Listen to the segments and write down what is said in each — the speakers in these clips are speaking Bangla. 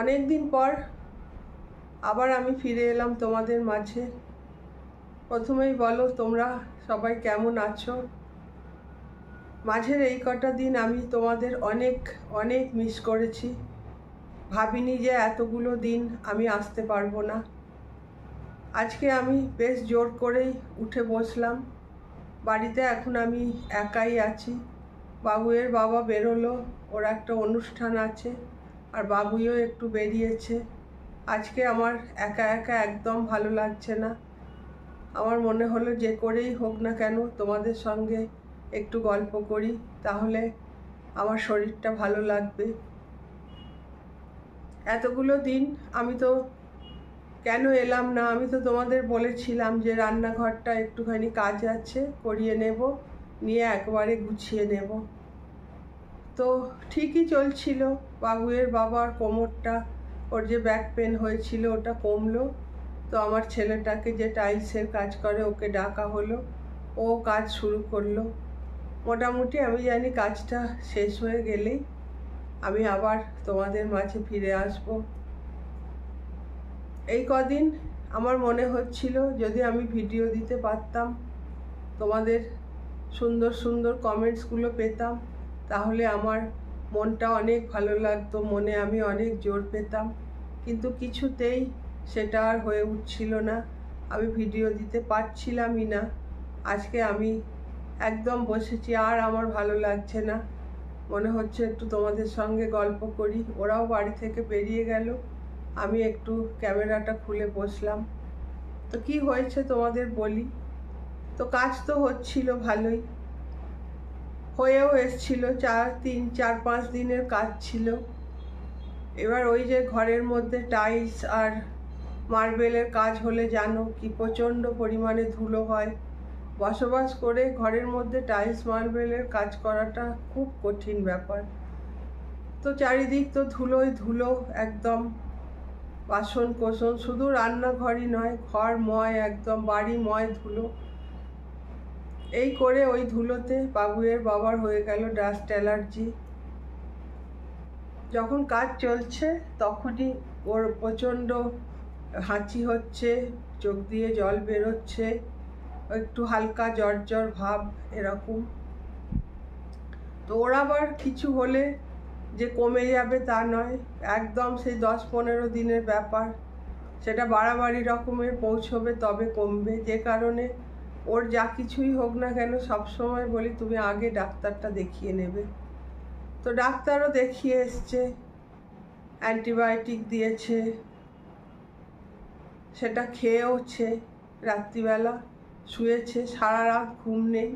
অনেক দিন পর আবার আমি ফিরে এলাম তোমাদের মাঝে। প্রথমেই বলো তোমরা সবাই কেমন আছো। মাঝের এই কটা দিন আমি তোমাদের অনেক অনেক মিস করেছি। ভাবিনি যে এতগুলো দিন আমি আসতে পারবো না। আজকে আমি বেশ জোর করেই উঠে বসলাম। বাড়িতে এখন আমি একাই আছি। বাবুয়ের বাবা বেরোলো, ওর একটা অনুষ্ঠান আছে, আর বাবুইও একটু বেরিয়েছে। আজকে আমার একা একা একদম ভালো লাগছে না। আমার মনে হলো যে করেই হোক না কেন তোমাদের সঙ্গে একটু গল্প করি, তাহলে আমার শরীরটা ভালো লাগবে। এতগুলো দিন আমি তো কেন এলাম না, আমি তো তোমাদের বলেছিলাম যে রান্নাঘরটা একটুখানি কাজ আছে, করিয়ে নেব, নিয়ে একবারে গুছিয়ে নেব। তো ঠিকই চলছিল। বাবুয়ের বাবার কোমরটা, ওর যে ব্যাক পেন হয়েছিল ওটা কমলো। তো আমার ছেলেটাকে যে টাইলসের কাজ করে ওকে ডাকা হলো, ও কাজ শুরু করলো। মোটামুটি আমি জানি কাজটা শেষ হয়ে গেলেই আমি আবার তোমাদের মাঝে ফিরে আসব। এই কদিন আমার মনে হচ্ছিল যদি আমি ভিডিও দিতে পারতাম, তোমাদের সুন্দর সুন্দর কমেন্টসগুলো পেতাম, তাহলে আমার মনটা অনেক ভালো লাগতো, মনে আমি অনেক জোর পেতাম। কিন্তু কিছুতেই সেটা আর হয়ে উঠছিল না, আমি ভিডিও দিতে পারছিলামই না। আজকে আমি একদম বসেছি, আর আমার ভালো লাগছে না। মনে হচ্ছে একটু তোমাদের সঙ্গে গল্প করি। ওরাও বাড়ি থেকে বেরিয়ে গেল, আমি একটু ক্যামেরাটা খুলে বসলাম। তো কি হয়েছে তোমাদের বলি। তো কাজ তো হচ্ছিল ভালোই, হয়েও এসছিল। 3-4-5 দিনের কাজ ছিল। এবার ওই যে ঘরের মধ্যে টাইলস আর মার্বেলের কাজ হলে জানো কি প্রচণ্ড পরিমাণে ধুলো হয়। বসবাস করে ঘরের মধ্যে টাইলস মার্বেলের কাজ করাটা খুব কঠিন ব্যাপার। তো চারিদিক তো ধুলোই ধুলো একদম। বাসন কোসন, শুধু রান্নাঘরই নয়, ঘর ময়, একদম বাড়ি ময় ধুলো। এই করে ওই ধুলোতে বাবুয়ের বাবার হয়ে গেল ডাস্ট অ্যালার্জি। যখন কাজ চলছে তখনই ওর প্রচণ্ড হাঁচি হচ্ছে, চোখ দিয়ে জল বেরোচ্ছে, একটু হালকা জ্বর জ্বর ভাব এরকম। তো ওর আবার কিছু হলে যে কমে যাবে তা নয়, একদম সেই 10-15 দিনের ব্যাপার। সেটা বাড়াবাড়ি রকমের পৌঁছবে তবে কমবে। যে কারণে ওর যা কিছুই হোক না কেন সবসময় বলি তুমি আগে ডাক্তারটা দেখিয়ে নেবে। তো ডাক্তারও দেখিয়ে এসছে, অ্যান্টিবায়োটিক দিয়েছে, সেটা খেয়েওছে। রাত্রিবেলা শুয়েছে, সারা রাত ঘুম নেই।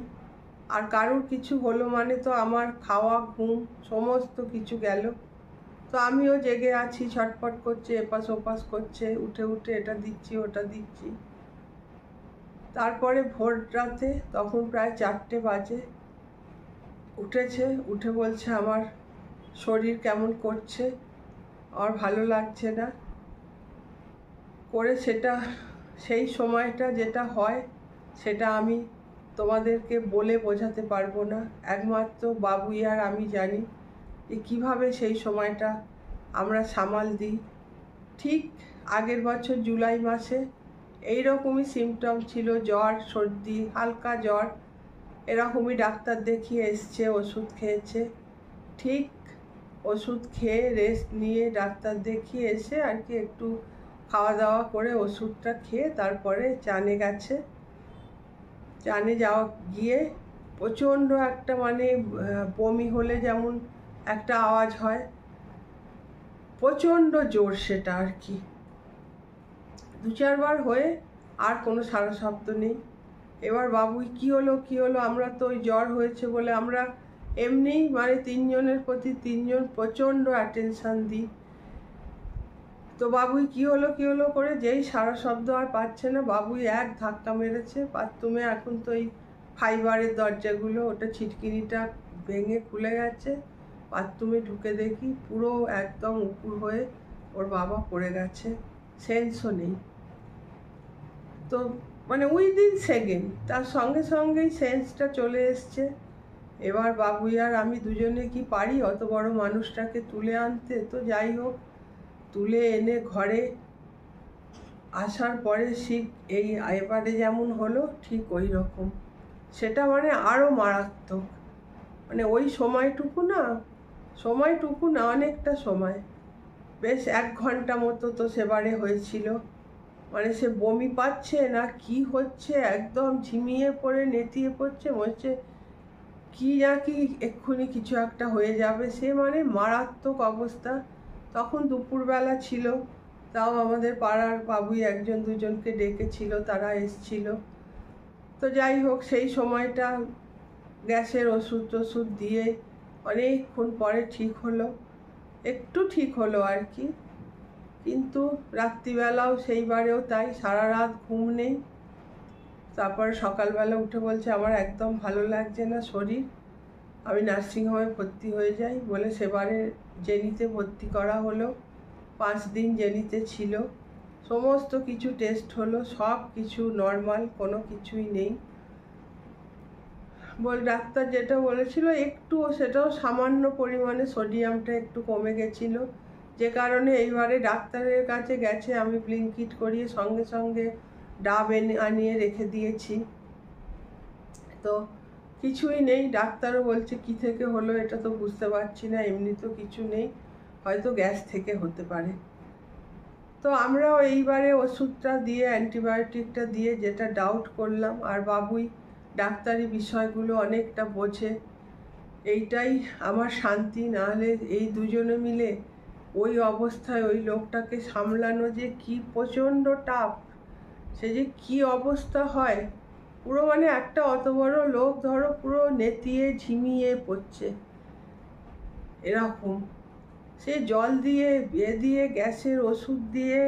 আর কারুর কিছু হলো মানে তো আমার খাওয়া ঘুম সমস্ত কিছু গেল। তো আমিও জেগে আছি, ছটফট করছে, এপাশ ওপাশ করছে, উঠে উঠে এটা দিচ্ছি ওটা দিচ্ছি। তারপরে ভোর রাতে, তখন প্রায় 4টে বাজে, উঠেছে, উঠে বলছে আমার শরীর কেমন করছে, আমার ভালো লাগছে না। করে সেটা সেই সময়টা যেটা হয় সেটা আমি তোমাদেরকে বলে বোঝাতে পারবো না। একমাত্র বাবুই আর আমি জানি যে কীভাবে সেই সময়টা আমরা সামাল দিই। ঠিক আগের বছর জুলাই মাসে এইরকমই সিমটম ছিল, জ্বর সর্দি হালকা জ্বর, এরকমই ডাক্তার দেখিয়ে এসছে, ওষুধ খেয়েছে। ঠিক ওষুধ খেয়ে রেস্ট নিয়ে ডাক্তার দেখিয়ে এসে আর কি একটু খাওয়া দাওয়া করে ওষুধটা খেয়ে তারপরে চানে গেছে। চানে গিয়ে প্রচণ্ড একটা মানে বমি হলে যেমন একটা আওয়াজ হয়, প্রচণ্ড জোর সেটা আর কি। 2-4 বার হয়ে আর কোনো সারা শব্দ নেই। এবার বাবুই কি হলো কি হলো, আমরা তো ওই জ্বর হয়েছে বলে আমরা এমনিই মানে 3 জনের প্রতি 3 জন প্রচণ্ড অ্যাটেনশান দিই। তো বাবুই কি হলো করে যেই সারা শব্দ আর পাচ্ছে না, বাবুই এক ধাক্কা মেরেছে বাথরুমে। এখন তো এই ফাইবারের দরজাগুলো, ওটা ছিটকিনিটা ভেঙে খুলে গেছে। বাথরুমে ঢুকে দেখি পুরো একদম উপুর হয়ে ওর বাবা পড়ে গেছে, সেন্সও নেই। তো মানে উইদিন সেকেন্ড তার সঙ্গে সঙ্গেই সেন্সটা চলে এসছে। এবার বাবুই আর আমি দুজনে কি পারি অত বড় মানুষটাকে তুলে আনতে। তো যাই হোক, তুলে এনে ঘরে আসার পরে ঠিক এবারে যেমন হলো ঠিক ওই রকম, সেটা মানে আরও মারাত্মক। মানে ওই সময়টুকু না অনেকটা সময়, বেশ 1 ঘন্টা মতো তো সেবারে হয়েছিল। মানে সে বমি পাচ্ছে না কি হচ্ছে, একদম ঝিমিয়ে পড়ে নেতিয়ে পড়ছে, বলছে কি এক্ষুনি কিছু একটা হয়ে যাবে, সে মানে মারাত্মক অবস্থা। তখন দুপুরবেলা ছিল, তাও আমাদের পাড়ার বাবুই 1-2জনকে ডেকেছিল, তারা এসছিল। তো যাই হোক, সেই সময়টা গ্যাসের ওষুধ দিয়ে অনেকক্ষণ পরে ঠিক হলো, একটু ঠিক হলো আর কি। কিন্তু রাত্রিবেলাও সেইবারেও তাই, সারা রাত ঘুম নেই। তারপরে সকালবেলা উঠে বলছে আমার একদম ভালো লাগছে না শরীর, আমি নার্সিংহোমে ভর্তি হয়ে যাই বলে সেবারে জেনিতে ভর্তি করা হলো। 5 দিন জেনিতে ছিল, সমস্ত কিছু টেস্ট হলো, সব কিছু নর্মাল, কোনো কিছুই নেই। ডাক্তার যেটা বলেছিল সেটাও সামান্য পরিমাণে সোডিয়ামটা একটু কমে গেছিল, যে কারণে এইবারে ডাক্তারের কাছে গেছে আমি ব্লিঙ্কিট করিয়ে সঙ্গে সঙ্গে ডাব আনিয়ে রেখে দিয়েছি। তো কিছুই নেই, ডাক্তারও বলছে কি থেকে হলো এটা তো বুঝতে পারছি না, এমনি তো কিছু নেই, হয়তো গ্যাস থেকে হতে পারে। তো আমরাও এইবারে ওষুধটা দিয়ে, অ্যান্টিবায়োটিকটা দিয়ে যেটা ডাউট করলাম, আর বাবুই ডাক্তারি বিষয়গুলো অনেকটা বোঝে, এইটাই আমার শান্তি। নাহলে এই দুজনে মিলে ওই অবস্থায় ওই লোকটাকে সামলানো যে কি প্রচণ্ড টাফ, সে যে কি অবস্থা হয়, পুরো মানে একটা অত বড় লোক ধরো পুরো নেতিয়ে ঝিমিয়ে পড়ছে এরকম। সে জল দিয়ে দিয়ে গ্যাসের ওষুধ দিয়ে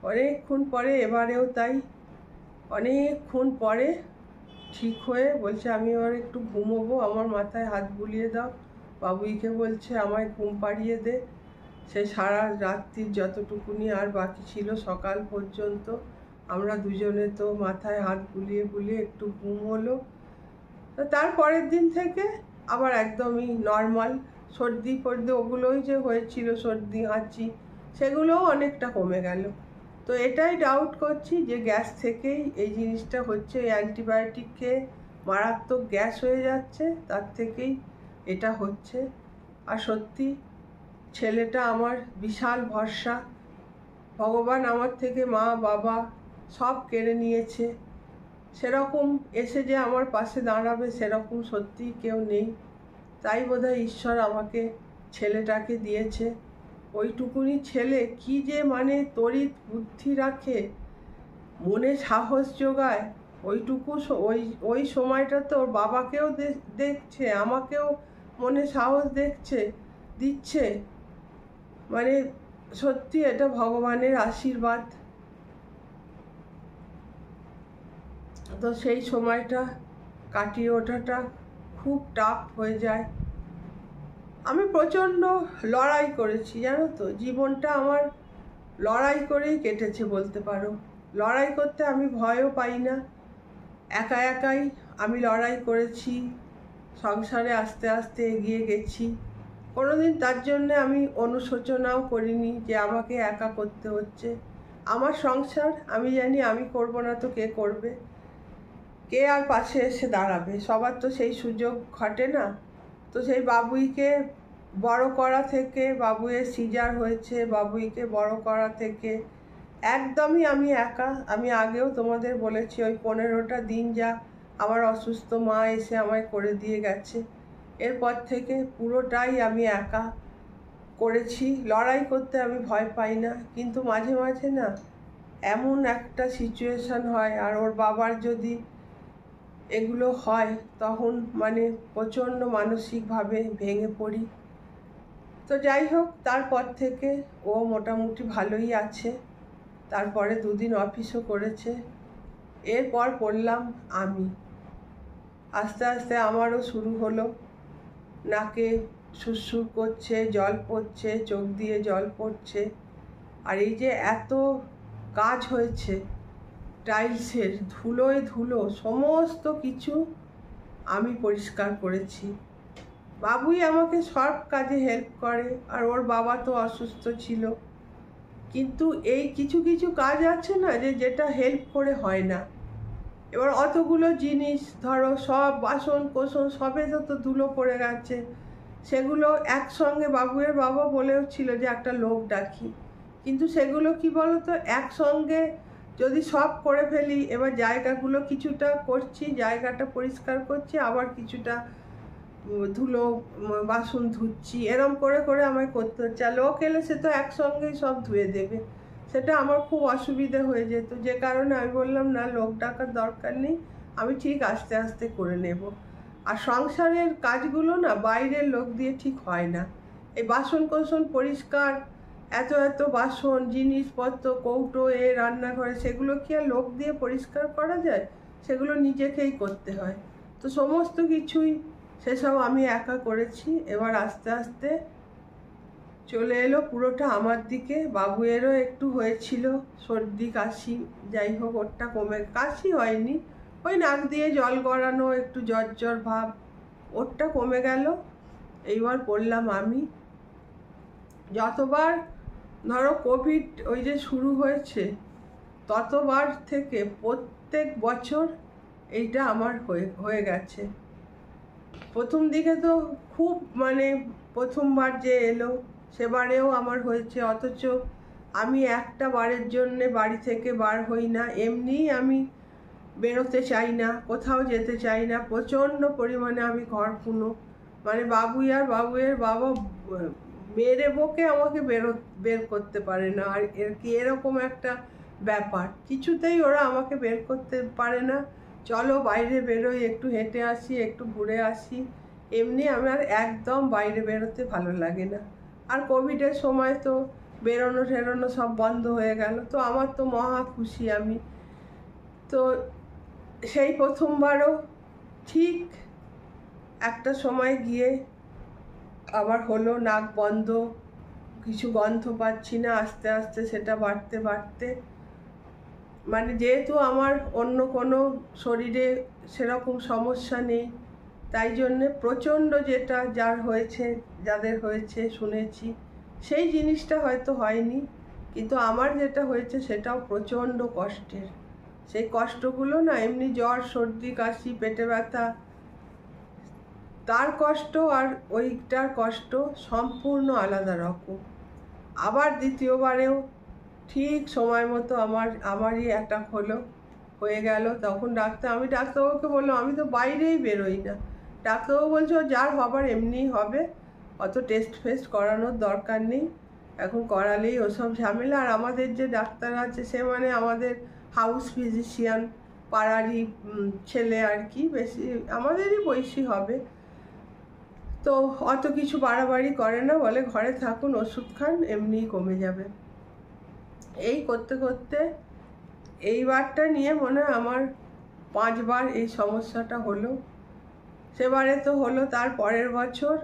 অনেকক্ষণ পরে, এবারেও তাই অনেকক্ষণ পরে ঠিক হয়ে বলছে আমি এবার একটু ঘুমোবো, আমার মাথায় হাত বুলিয়ে দাও। বাবুইকে বলছে আমায় ঘুম পাড়িয়ে দে। সে সারা রাত্রির যতটুকুনি আর বাকি ছিল সকাল পর্যন্ত আমরা দুজনে তো মাথায় হাত বুলিয়ে বুলিয়ে একটু ঘুম হলো। তার পরের দিন থেকে আবার একদমই নর্মাল, সর্দি ফর্দি ওগুলোই যে হয়েছিল, সর্দি হাঁচি, সেগুলোও অনেকটা কমে গেল। তো এটাই ডাউট করছি যে গ্যাস থেকেই এই জিনিসটা হচ্ছে, অ্যান্টিবায়োটিক খেয়ে মারাত্মক গ্যাস হয়ে যাচ্ছে, তার থেকেই এটা হচ্ছে। আর সত্যি ছেলেটা আমার বিশাল ভরসা, ভগবান আমার থেকে মা বাবা সব কেড়ে নিয়েছে, সেরকম এসে যে আমার পাশে দাঁড়াবে সেরকম সত্যি কেউ নেই। তাই বোধহয় ঈশ্বর আমাকে ছেলেটাকে দিয়েছে। ওইটুকুনি ছেলে কি যে মানে তড়িৎ বুদ্ধি রাখে, মনে সাহস যোগায়, ওইটুকু ওই সময়টা তো ওর বাবাকেও দেখছে, আমাকেও মনে সাহস দিচ্ছে। মানে সত্যি এটা ভগবানের আশীর্বাদ। তো সেই সময়টা কাটিয়ে ওঠাটা খুব টাফ হয়ে যায়। আমি প্রচণ্ড লড়াই করেছি, জানো তো, জীবনটা আমার লড়াই করেই কেটেছে বলতে পারো। লড়াই করতে আমি ভয়ও পাই না, একাই আমি লড়াই করেছি, সংসারে আস্তে আস্তে এগিয়ে গেছি। কোনোদিন তার জন্যে আমি অনুশোচনাও করিনি যে আমাকে একা করতে হচ্ছে। আমার সংসার আমি জানি, আমি করব না তো কে করবে, কে আর পাশে এসে দাঁড়াবে, সবার তো সেই সুযোগ ঘটে না। তো সেই বাবুইকে বড় করা থেকে, বাবুয়ের সিজার হয়েছে, বাবুইকে বড় করা থেকে একদমই আমি একা। আমি আগেও তোমাদের বলেছি, ওই 15টা দিন যা আমার অসুস্থ মা এসে আমায় করে দিয়ে গেছে, এরপর থেকে পুরোটাই আমি একা করেছি। লড়াই করতে আমি ভয় পাই না, কিন্তু মাঝে মাঝে না এমন একটা সিচুয়েশন হয়, আর ওর বাবার যদি এগুলো হয় তখন মানে প্রচণ্ড মানসিকভাবে ভেঙে পড়ি। তো যাই হোক, তারপর থেকে ও মোটামুটি ভালোই আছে। তারপরে 2 দিন অফিসও করেছে। এরপর পড়লাম আমি। আস্তে আস্তে আমারও শুরু হলো, নাকে সুরসুর করছে, জল পড়ছে, চোখ দিয়ে জল পড়ছে। আর এই যে এত কাজ হয়েছে, টাইলসের ধুলোয় ধুলো, সমস্ত কিছু আমি পরিষ্কার করেছি। বাবুই আমাকে সব কাজে হেল্প করে, আর ওর বাবা তো অসুস্থ ছিল, কিন্তু এই কিছু কিছু কাজ আছে না যেটা হেল্প করে হয় না। এবার অতগুলো জিনিস ধরো, সব বাসন কোসন সবে তো ধুলো পড়ে গেছে, সেগুলো একসঙ্গে বাবুয়ের বাবা বলেও ছিল যে একটা লোক ডাকি, কিন্তু সেগুলো কি বলতো, একসঙ্গে যদি সব করে ফেলি, এবার জায়গাগুলো কিছুটা করছি, জায়গাটা পরিষ্কার করছি, আবার কিছুটা ধুলো বাসন ধুচ্ছি, এরম করে করে আমায় করতে হচ্ছে। আর লোক এলে সে তো একসঙ্গেই সব ধুয়ে দেবে, সেটা আমার খুব অসুবিধে হয়ে যেত, যে কারণে আমি বললাম না, লোক ডাকার দরকার নেই, আমি ঠিক আস্তে আস্তে করে নেব। আর সংসারের কাজগুলো না বাইরের লোক দিয়ে ঠিক হয় না। এই বাসন কোসন পরিষ্কার, এত এত বাসন জিনিসপত্র কৌটো রান্নাঘরে, সেগুলো কি আর লোক দিয়ে পরিষ্কার করা যায়? সেগুলো নিজেকেই করতে হয়। তো সমস্ত কিছুই সেসব আমি একা করেছি। এবার আস্তে আস্তে চলে এলো পুরোটা আমার দিকে। বাবুয়েরও একটু হয়েছিল সর্দি কাশি, যাই হোক ওরটা কমে, কাশি হয়নি, ওই নাক দিয়ে জল গড়ানো, একটু জ্বর জ্বর ভাব, ওরটা কমে গেল। এইবার পড়লাম আমি। যতবার ধরো কোভিড ওই যে শুরু হয়েছে, ততবার থেকে প্রত্যেক বছর এইটা আমার হয়ে গেছে। প্রথম দিকে তো খুব প্রথমবার যে এলো সেবারেও আমার হয়েছে, অথচ আমি একটা বারের জন্যে বাড়ি থেকে বার হই না, এমনিই আমি বেরোতে চাই না, কোথাও যেতে চাই না, প্রচণ্ড পরিমাণে আমি ঘরকুনো, বাবুইয়ের বাবা মেরে বকে আমাকে বের করতে পারে না। আর এরকম একটা ব্যাপার, কিছুতেই ওরা আমাকে বের করতে পারে না। চলো বাইরে বেরোই, একটু হেঁটে আসি, একটু ঘুরে আসি, এমনি আমার একদম বাইরে বেরোতে ভালো লাগে না। আর কোভিডের সময় তো বেরোনো টেরোনো সব বন্ধ হয়ে গেল, তো আমার তো মহা খুশি আমি। তো সেই প্রথমবারও ঠিক একটা সময় গিয়ে আবার হলো, নাক বন্ধ, কিছু গন্ধ পাচ্ছি না, আস্তে আস্তে সেটা বাড়তে বাড়তে, যেহেতু আমার অন্য কোনো শরীরে সেরকম সমস্যা নেই, তাই জন্যে প্রচণ্ড যেটা যাদের হয়েছে শুনেছি, সেই জিনিসটা হয়তো হয়নি, কিন্তু আমার যেটা হয়েছে সেটাও প্রচণ্ড কষ্টের। সেই কষ্টগুলো না, এমনি জ্বর সর্দি কাশি পেটে ব্যথা, তার কষ্ট আর ওইটার কষ্ট সম্পূর্ণ আলাদা রকম। আবার দ্বিতীয়বারেও ঠিক সময় মতো আমারই অ্যাটাক হয়ে গেল। তখন আমি ডাক্তারবাবুকে বললাম, আমি তো বাইরেই বেরোই না। ডাক্তারবাবু বলছে, যার হবার এমনিই হবে, অত টেস্ট ফেস্ট করানোর দরকার নেই, এখন করালেই ওসব ঝামেলা। আর আমাদের যে ডাক্তার আছে সে আমাদের হাউস ফিজিশিয়ান, পাড়ারই ছেলে আর কি, বেশি আমাদেরই বয়সী হবে, তো অত কিছু বাড়াবাড়ি করে না, বলে ঘরে থাকুন, ওষুধ খান, এমনিই কমে যাবে। এই করতে করতে এইবারটা নিয়ে মনে হয় আমার 5 বার এই সমস্যাটা হলো। সেবারে তো হলো, তার পরের বছর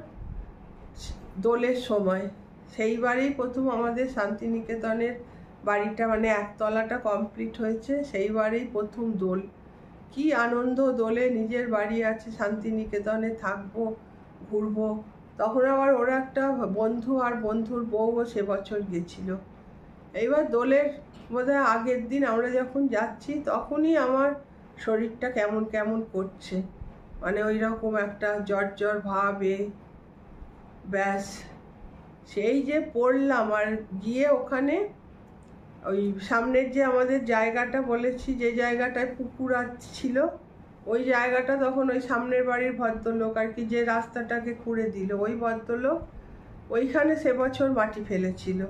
দোলের সময়, সেইবারেই প্রথম আমাদের শান্তিনিকেতনের বাড়িটা একতলাটা কমপ্লিট হয়েছে, সেইবারেই প্রথম দোল। কি আনন্দ, দোলে নিজের বাড়ি আছে, শান্তিনিকেতনে থাকবো, ঘুরবো। তখন আবার ওরা একটা বন্ধু আর বন্ধুর বউও সে বছর গেছিল। এইবার দোলের বোধহয় আগের দিন আমরা যখন যাচ্ছি, তখনই আমার শরীরটা কেমন কেমন করছে, ওই রকম একটা জ্বর জ্বর ভাবে। ব্যাস, সেই যে পড়লাম, আর গিয়ে ওখানে ওই সামনের যে আমাদের জায়গাটা বলেছি, যে জায়গাটায় পুকুর ছিল, ওই জায়গাটা তখন ওই সামনের বাড়ির ভদ্রলোক আর কি, যে রাস্তাটাকে খুঁড়ে দিল, ওই ভদ্রলোক ওইখানে সে বছর মাটি ফেলেছিল।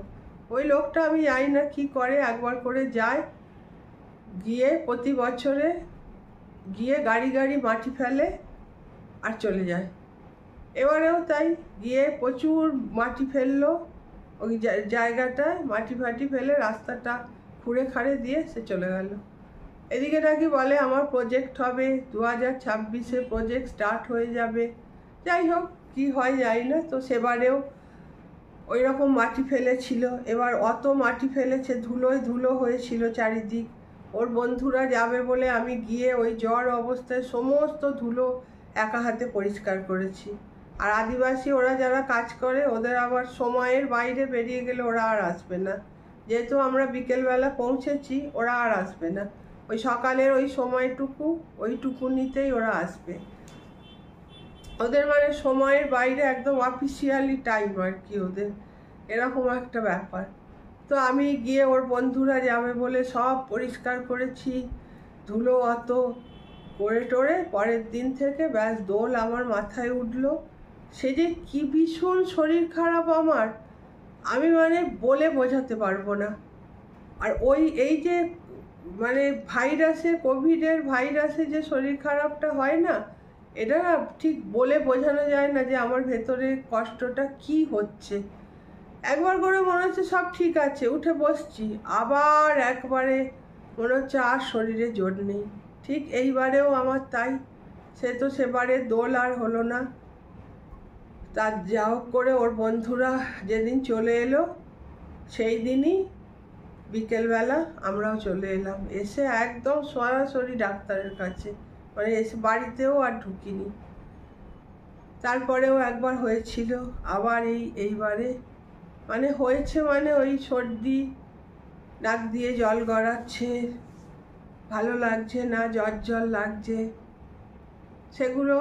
ওই লোকটা আমি জানি না কি করে, একবার করে যায়, গিয়ে প্রতি বছরে গিয়ে গাড়ি গাড়ি মাটি ফেলে আর চলে যায়। এবারেও তাই গিয়ে প্রচুর মাটি ফেললো, ওই জায়গাটায় মাটি ফাটি ফেলে রাস্তাটা খুঁড়ে খাড়ে দিয়ে সে চলে গেল। এদিকে নাকি বলে আমার প্রজেক্ট হবে, 2026-এ প্রজেক্ট স্টার্ট হয়ে যাবে। যাই হোক, কি হয় জানি না। তো সেবারেও ওই রকম মাটি ফেলেছিল, এবার অত মাটি ফেলেছে, ধুলোয় ধুলো হয়েছিল চারিদিক। ওর বন্ধুরা যাবে বলে আমি গিয়ে ওই জ্বর অবস্থায় সমস্ত ধুলো একা হাতে পরিষ্কার করেছি। আর আদিবাসী ওরা যারা কাজ করে, ওদের আবার সময়ের বাইরে বেরিয়ে গেলে ওরা আর আসবে না, যেহেতু আমরা বিকেলবেলা পৌঁছেছি, ওরা আর আসবে না। ওই সকালের ওই সময়টুকু, ওইটুকুনিতেই ওরা আসবে। ওদের মানে সময়ের বাইরে একদম অফিসিয়ালি টাইম আর কি ওদের, এরকম একটা ব্যাপার। তো আমি গিয়ে ওর বন্ধুরা যাবে বলে সব পরিষ্কার করেছি, ধুলো অত করে টোরে পরের দিন থেকে ব্যাস দোল আমার মাথায় উঠলো। সে যে কি ভীষণ শরীর খারাপ আমার, আমি মানে বলে বোঝাতে পারবো না। আর এই যে মানে কোভিডের ভাইরাসে যে শরীর খারাপটা হয় না, এটা না ঠিক বলে বোঝানো যায় না যে আমার ভেতরে কষ্টটা কি হচ্ছে। একবার করে মনে হচ্ছে সব ঠিক আছে, উঠে বসছি, আবার একবারে মনে হচ্ছে আর শরীরে জোর নেই। ঠিক এইবারেও আমার তাই। সেবারে দোল আর হলো না। তার যা হোক করে ওর বন্ধুরা যেদিন চলে এলো, সেই দিনই বিকেলবেলা আমরাও চলে এলাম। এসে একদম সরাসরি ডাক্তারের কাছে, মানে এসে বাড়িতেও আর ঢুকিনি। তারপরেও একবার হয়েছিল, আবার এইবারে মানে হয়েছে মানে ওই সর্দি, নাক দিয়ে জল গড়াচ্ছে, ভালো লাগছে না, জ্বর লাগছে সেগুলো।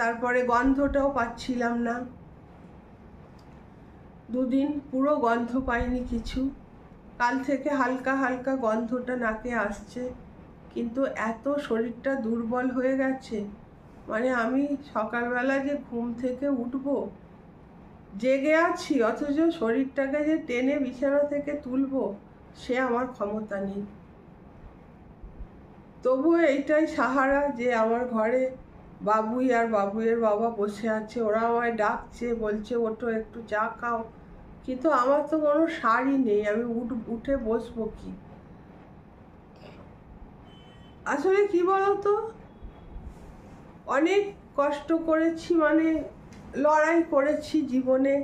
তারপরে গন্ধটাও পাচ্ছিলাম না, দুদিন পুরো গন্ধ পাইনি কিছু। কাল থেকে হালকা হালকা গন্ধটা নাকে আসছে, কিন্তু এত শরীরটা দুর্বল হয়ে গেছে, মানে আমি সকালবেলা যে ঘুম থেকে উঠবো, জেগে আছি, অথচ শরীরটাকে যে টেনে বিছানা থেকে তুলবো সে আমার ক্ষমতা নেই। তবুও এইটাই সাহারা যে আমার ঘরে বাবুই আর বাবুইয়ের বাবা বসে আছে, ওরা আমায় ডাকছে, বলছে ওঠো একটু চা খাও, কিন্তু আমার তো কোনো সারই নেই, আমি উঠে বসবো কি? আসলে কি বলতো, অনেক কষ্ট করেছি, মানে লড়াই করেছি জীবনে,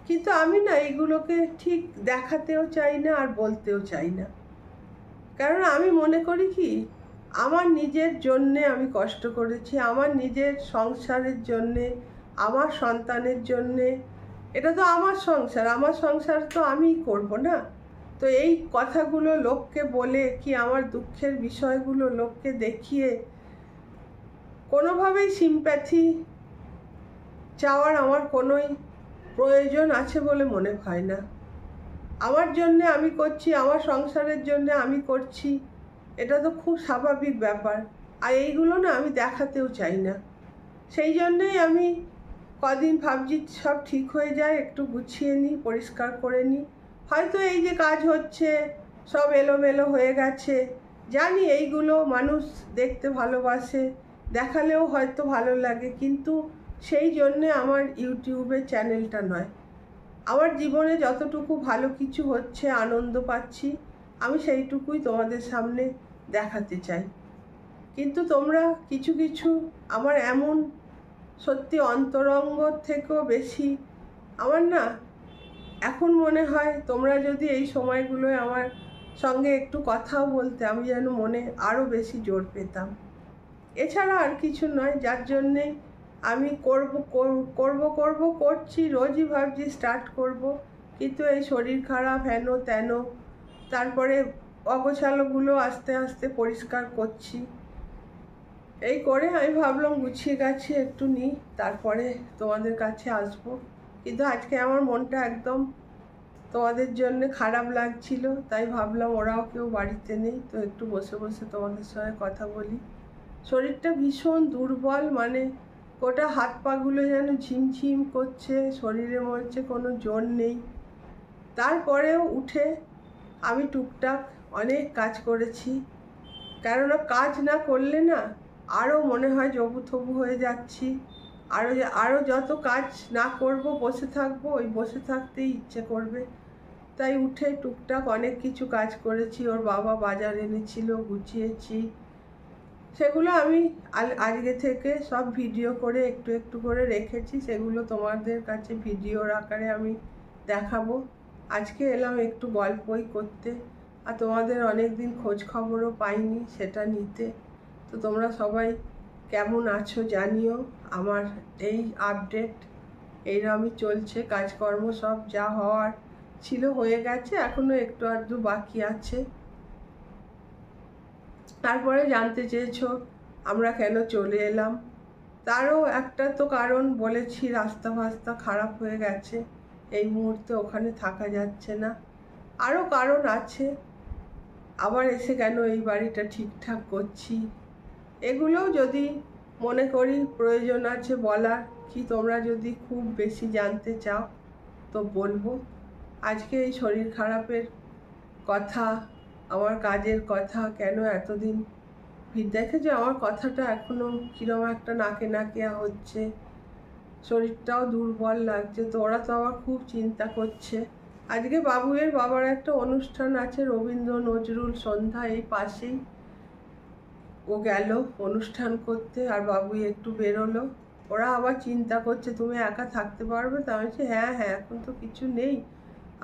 কিন্তু আমি না এগুলোকে ঠিক দেখাতেও চাই না আর বলতেও চাই না। কারণ আমি মনে করি কি, আমার নিজের জন্যে আমি কষ্ট করেছি, আমার নিজের সংসারের জন্যে, আমার সন্তানের জন্যে। এটা তো আমার সংসার তো আমিই করব না। তো এই কথাগুলো লোককে বলে কি, আমার দুঃখের বিষয়গুলো লোককে দেখিয়ে কোনোভাবেই সিম্প্যাথি চাওয়ার আমার কোনোই প্রয়োজন আছে বলে মনে হয় না। আমার জন্যে আমি করছি, আমার সংসারের জন্য আমি করছি, এটা তো খুব স্বাভাবিক ব্যাপার। আর এইগুলো না আমি দেখাতেও চাই না। সেই জন্যই আমি কদিন ভাবছি সব ঠিক হয়ে যায়, একটু গুছিয়ে নিই, পরিষ্কার করে নিই। হয়তো এই যে কাজ হচ্ছে সব এলোমেলো হয়ে গেছে, জানি এইগুলো মানুষ দেখতে ভালোবাসে, দেখালেও হয়তো ভালো লাগে, কিন্তু সেই জন্যে আমার ইউটিউবের চ্যানেলটা নয়। আমার জীবনে যতটুকু ভালো কিছু হচ্ছে, আনন্দ পাচ্ছি, আমি সেইটুকুই তোমাদের সামনে দেখাতে চাই। কিন্তু তোমরা কিছু কিছু আমার এমন সত্যি অন্তরঙ্গ থেকেও বেশি আমার না এখন মনে হয়, তোমরা যদি এই সময়গুলোয় আমার সঙ্গে একটু কথাও বলতে, আমি যেন মনে আরও বেশি জোর পেতাম। এছাড়া আর কিছু নয়, যার জন্যে আমি করছি, রোজই ভাবছি স্টার্ট করব, কিন্তু এই শরীর খারাপ, হেন তেন, তারপরে অগোছালোগুলো আস্তে আস্তে পরিষ্কার করছি। এই করে আমি ভাবলাম গুছিয়ে গাছিয়ে একটু নিই, তারপরে তোমাদের কাছে আসবো। কিন্তু আজকে আমার মনটা একদম তোমাদের জন্য খারাপ লাগছিল, তাই ভাবলাম ওরাও কেউ বাড়িতে নেই, তো একটু বসে বসে তোমাদের সঙ্গে কথা বলি। শরীরটা ভীষণ দুর্বল, মানে গোটা হাত পাগুলো যেন ঝিমঝিম করছে, শরীরে মনে হচ্ছে কোনো জোর নেই। তারপরেও উঠে আমি টুকটাক অনেক কাজ করেছি, কেননা কাজ না করলে না আরও মনে হয় জবুথবু হয়ে যাচ্ছি। আরও যত কাজ না করব, বসে থাকবো, ওই বসে থাকতেই ইচ্ছে করবে। তাই উঠে টুকটাক অনেক কিছু কাজ করেছি। ওর বাবা বাজার এনেছিল, গুছিয়েছি, সেগুলো আমি আজকে থেকে সব ভিডিও করে একটু একটু করে রেখেছি, সেগুলো তোমাদের কাছে ভিডিওর আকারে আমি দেখাবো। আজকে এলাম একটু গল্পই করতে, আর তোমাদের অনেক দিন খোঁজ খবরও পাইনি, সেটা নিতে। তো তোমরা সবাই কেমন আছো জানিও। আমার এই আপডেট এইরকমই চলছে, কাজকর্ম সব যা হওয়ার ছিল হয়ে গেছে, এখনো একটু আধটু বাকি আছে। তারপরে জানতে চেয়েছো আমরা কেন চলে এলাম, তারও একটা তো কারণ বলেছি, রাস্তা ফাস্তা খারাপ হয়ে গেছে, এই মুহূর্তে ওখানে থাকা যাচ্ছে না। আরও কারণ আছে, আবার এসে কেন এই বাড়িটা ঠিকঠাক করছি, এগুলোও যদি মনে করি প্রয়োজন আছে বলার, কি তোমরা যদি খুব বেশি জানতে চাও তো বলবো। আজকে এই শরীর খারাপের কথা, আমার কাজের কথা, কেন এতদিন দেখেছো আমার কথাটা এখনো কিরম একটা নাকে নাকে হচ্ছে, শরীরটাও দুর্বল লাগছে। তো ওরা তো আমার খুব চিন্তা করছে। আজকে বাবুয়ের বাবার একটা অনুষ্ঠান আছে, রবীন্দ্র নজরুল সন্ধ্যা, এই পাশেই। ও গেল অনুষ্ঠান করতে, আর বাবুই একটু বেরোলো। ওরা আবার চিন্তা করছে তুমি একা থাকতে পারবে তো? আমি বলছি হ্যাঁ হ্যাঁ, এখন তো কিছু নেই,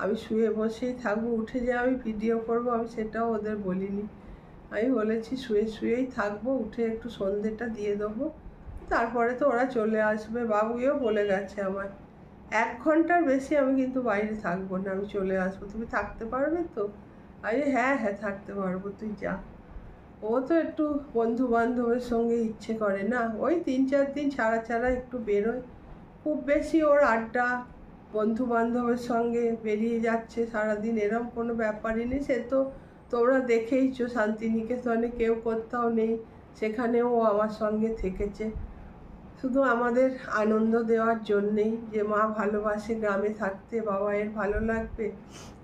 আমি শুয়ে বসেই থাকবো, উঠে যে আমি ভিডিও করব আমি সেটাও ওদের বলিনি। আমি বলেছি শুয়ে শুয়েই থাকবো, উঠে একটু সন্ধেটা দিয়ে দেবো, তারপরে তো ওরা চলে আসবে। বাবুইও বলে গেছে আমার 1 ঘন্টার বেশি আমি কিন্তু বাইরে থাকবো না, আমি চলে আসবো, তুমি থাকতে পারবে তো? আমি হ্যাঁ হ্যাঁ থাকতে পারবো, তুই যা। ও তো একটু বন্ধু বান্ধবের সঙ্গে ইচ্ছে করে না, ওই 3-4 দিন ছাড়া ছাড়া একটু বেরোয়, খুব বেশি ওর আড্ডা, বন্ধু বান্ধবের সঙ্গে বেরিয়ে যাচ্ছে সারাদিন, এরম কোনো ব্যাপারই নেই। সে তো তোমরা দেখেইছো, শান্তিনিকেতনে কেউ কোথাও নেই, সেখানেও ও আমার সঙ্গে থেকেছে, শুধু আমাদের আনন্দ দেওয়ার জন্যেই, যে মা ভালোবাসে গ্রামে থাকতে, বাবায়ের ভালো লাগবে,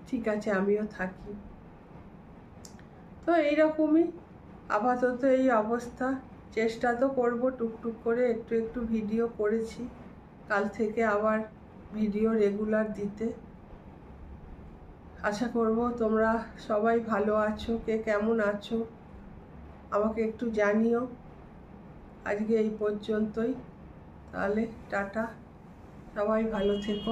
ঠিক আছে আমিও থাকি। তো এইরকমই আপাতত এই অবস্থা। চেষ্টা তো করব টুকটুক করে একটু একটু ভিডিও করেছি, কাল থেকে আবার ভিডিও রেগুলার দিতে। আশা করব তোমরা সবাই ভালো আছো, কে কেমন আছো আমাকে একটু জানিও। আজকে এই পর্যন্তই, তাহলে টাটা, সবাই ভালো থেকো।